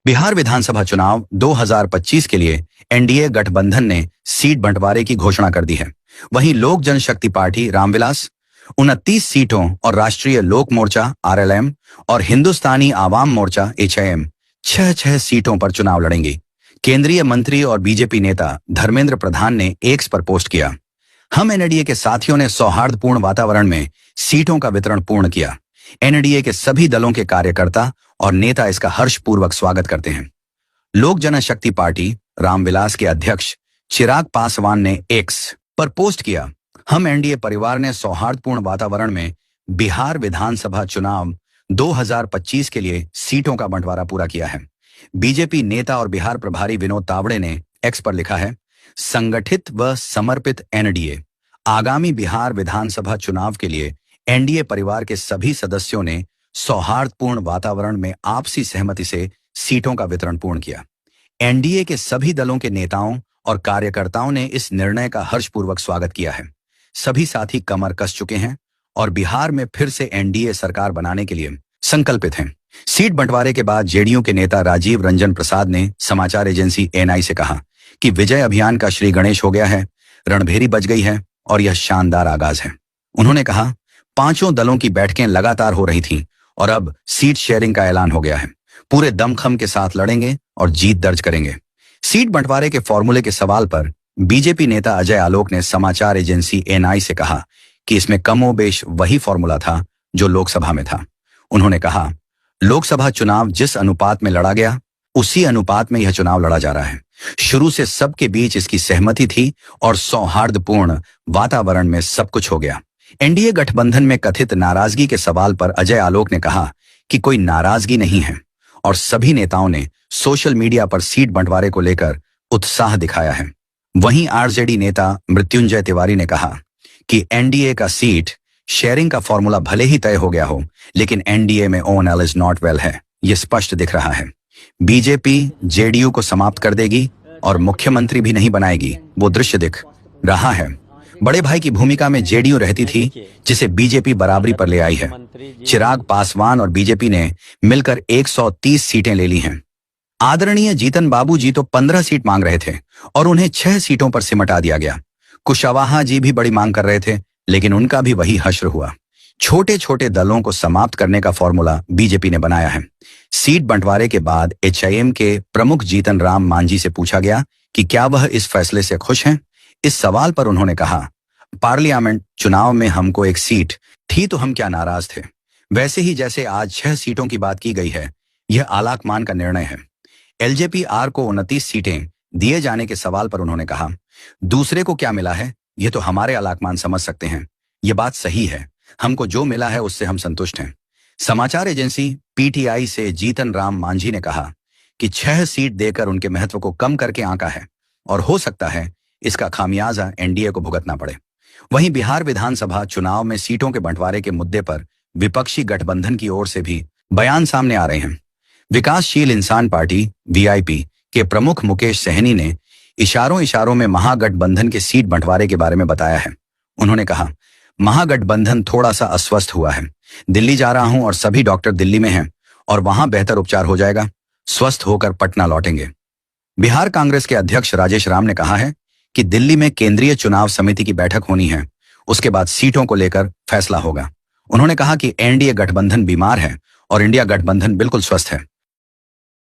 बिहार विधानसभा चुनाव 2025 के लिए एनडीए गठबंधन ने सीट बंटवारे की घोषणा कर दी है। वहीं लोक जनशक्ति पार्टी रामविलास 29 सीटों और राष्ट्रीय लोक मोर्चा आरएलएम और हिंदुस्तानी आवाम मोर्चा एचआईएम 6 सीटों पर चुनाव लड़ेंगी। केंद्रीय मंत्री और बीजेपी नेता धर्मेंद्र प्रधान ने एक्स पर पोस्ट किया, हम एनडीए के साथियों ने सौहार्दपूर्ण वातावरण में सीटों का वितरण पूर्ण किया। एनडीए के सभी दलों के कार्यकर्ता और नेता इसका हर्षपूर्वक स्वागत करते हैं। लोक जनशक्ति पार्टी रामविलास के अध्यक्ष चिराग पासवान ने एक्स पर पोस्ट किया, हम एनडीए परिवार ने सौहार्दपूर्ण वातावरण में बिहार विधानसभा चुनाव 2025 के लिए सीटों का बंटवारा पूरा किया है। बीजेपी नेता और बिहार प्रभारी विनोद तावड़े ने एक्स पर लिखा है, संगठित व समर्पित एनडीए आगामी बिहार विधानसभा चुनाव के लिए एनडीए परिवार के सभी सदस्यों ने सौहार्दपूर्ण वातावरण में आपसी सहमति से सीटों का वितरण पूर्ण किया। एनडीए के सभी दलों के नेताओं और कार्यकर्ताओं ने इस निर्णय का हर्षपूर्वक स्वागत किया है। सभी साथी कमर कस चुके हैं और बिहार में फिर से एनडीए सरकार बनाने के लिए संकल्पित हैं। सीट बंटवारे के बाद जेडीयू के नेता राजीव रंजन प्रसाद ने समाचार एजेंसी एएनआई से कहा कि विजय अभियान का श्री गणेश हो गया है, रणभेरी बज गई है और यह शानदार आगाज है। उन्होंने कहा, पांचों दलों की बैठकें लगातार हो रही थीं और अब सीट शेयरिंग का ऐलान हो गया है। पूरे दमखम के साथ लड़ेंगे और जीत दर्ज करेंगे। सीट बंटवारे के फॉर्मूले के सवाल पर बीजेपी नेता अजय आलोक ने समाचार एजेंसी एएनआई से कहा कि इसमें कमोबेश वही फॉर्मूला था जो लोकसभा में था। उन्होंने कहा, लोकसभा चुनाव जिस अनुपात में लड़ा गया उसी अनुपात में यह चुनाव लड़ा जा रहा है। शुरू से सबके बीच इसकी सहमति थी और सौहार्दपूर्ण वातावरण में सब कुछ हो गया। एनडीए गठबंधन में कथित नाराजगी के सवाल पर अजय आलोक ने कहा कि कोई नाराजगी नहीं है और सभी नेताओं ने सोशल मीडिया पर सीट बंटवारे को लेकर उत्साह दिखाया है। वहीं आरजेडी नेता मृत्युंजय तिवारी ने कहा कि एनडीए का सीट शेयरिंग का फॉर्मूला भले ही तय हो गया हो, लेकिन एनडीए में on L is not well है, यह स्पष्ट दिख रहा है। बीजेपी जेडीयू को समाप्त कर देगी और मुख्यमंत्री भी नहीं बनाएगी, वो दृश्य दिख रहा है। बड़े भाई की भूमिका में जेडीयू रहती थी, जिसे बीजेपी बराबरी पर ले आई है। चिराग पासवान और बीजेपी ने मिलकर 130 सीटें ले ली हैं। आदरणीय जीतन बाबू जी तो 15 सीट मांग रहे थे और उन्हें 6 सीटों पर सिमटा दिया गया। कुशवाहा जी भी बड़ी मांग कर रहे थे, लेकिन उनका भी वही हश्र हुआ। छोटे छोटे दलों को समाप्त करने का फॉर्मूला बीजेपी ने बनाया है। सीट बंटवारे के बाद एचआईएम के प्रमुख जीतन राम मांझी से पूछा गया कि क्या वह इस फैसले से खुश हैं। इस सवाल पर उन्होंने कहा, पार्लियामेंट चुनाव में हमको एक सीट थी तो हम क्या नाराज थे। वैसे ही जैसे आज 6 सीटों की बात की गई है, यह आलाकमान का निर्णय है। एलजेपी आर को 29 सीटें दिए जाने के सवाल पर उन्होंने कहा, दूसरे को क्या मिला है यह तो हमारे आलाकमान समझ सकते हैं। यह बात सही है, हमको जो मिला है उससे हम संतुष्ट हैं। समाचार एजेंसी पीटीआई से जीतन राम मांझी ने कहा कि 6 सीट देकर उनके महत्व को कम करके आंका है और हो सकता है इसका खामियाजा एनडीए को भुगतना पड़े। वहीं बिहार विधानसभा चुनाव में सीटों के बंटवारे के मुद्दे पर विपक्षी गठबंधन की ओर से भी बयान सामने आ रहे हैं। विकासशील इंसान पार्टी वीआईपी के प्रमुख मुकेश सहनी ने इशारों में महागठबंधन के सीट बंटवारे के बारे में बताया है। उन्होंने कहा, महागठबंधन थोड़ा सा अस्वस्थ हुआ है। दिल्ली जा रहा हूं और सभी डॉक्टर दिल्ली में हैं और वहां बेहतर उपचार हो जाएगा। स्वस्थ होकर पटना लौटेंगे। बिहार कांग्रेस के अध्यक्ष राजेश राम ने कहा है कि दिल्ली में केंद्रीय चुनाव समिति की बैठक होनी है, उसके बाद सीटों को लेकर फैसला होगा। उन्होंने कहा कि एनडीए गठबंधन बीमार है और इंडिया गठबंधन बिल्कुल स्वस्थ है।